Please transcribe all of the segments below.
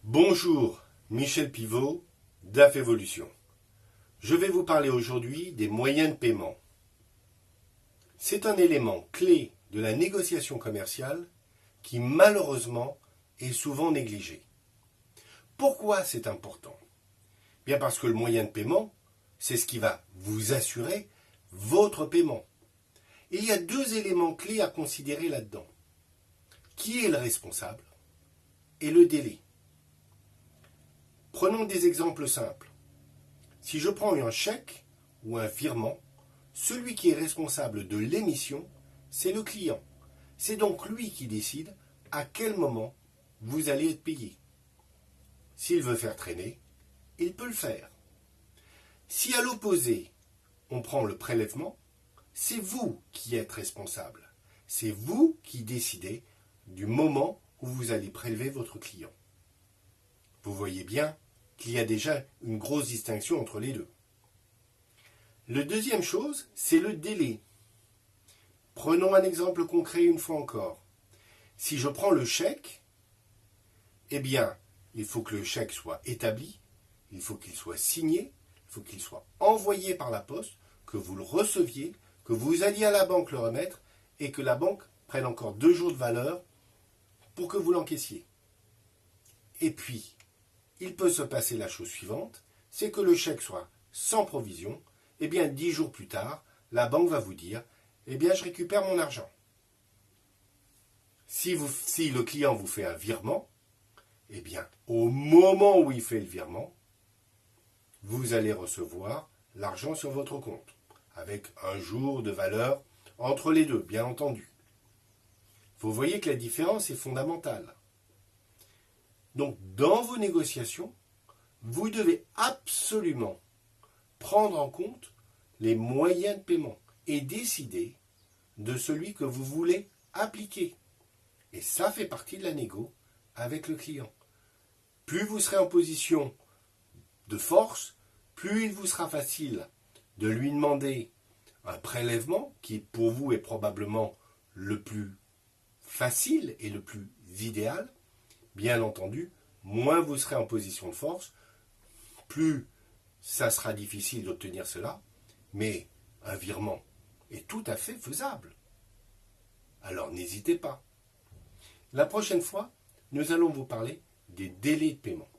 Bonjour, Michel Pivot, DAF Evolution. Je vais vous parler aujourd'hui des moyens de paiement. C'est un élément clé de la négociation commerciale qui malheureusement est souvent négligé. Pourquoi c'est important? Bien parce que le moyen de paiement, c'est ce qui va vous assurer votre paiement. Et il y a deux éléments clés à considérer là-dedans. Qui est le responsable et le délai? Prenons des exemples simples. Si je prends un chèque ou un virement, celui qui est responsable de l'émission, c'est le client. C'est donc lui qui décide à quel moment vous allez être payé. S'il veut faire traîner, il peut le faire. Si à l'opposé, on prend le prélèvement, c'est vous qui êtes responsable. C'est vous qui décidez du moment où vous allez prélever votre client. Vous voyez bien qu'il y a déjà une grosse distinction entre les deux. La deuxième chose, c'est le délai. Prenons un exemple concret une fois encore. Si je prends le chèque, eh bien, il faut que le chèque soit établi, il faut qu'il soit signé, il faut qu'il soit envoyé par la poste, que vous le receviez, que vous alliez à la banque le remettre et que la banque prenne encore 2 jours de valeur pour que vous l'encaissiez. Et puis, il peut se passer la chose suivante, c'est que le chèque soit sans provision, et bien 10 jours plus tard, la banque va vous dire, eh bien je récupère mon argent. Si le client vous fait un virement, eh bien au moment où il fait le virement, vous allez recevoir l'argent sur votre compte, avec un jour de valeur entre les deux, bien entendu. Vous voyez que la différence est fondamentale. Donc, dans vos négociations, vous devez absolument prendre en compte les moyens de paiement et décider de celui que vous voulez appliquer. Et ça fait partie de la négo avec le client. Plus vous serez en position de force, plus il vous sera facile de lui demander un prélèvement qui pour vous est probablement le plus facile et le plus idéal. Bien entendu, moins vous serez en position de force, plus ça sera difficile d'obtenir cela, mais un virement est tout à fait faisable. Alors n'hésitez pas. La prochaine fois, nous allons vous parler des délais de paiement.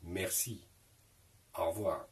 Merci. Au revoir.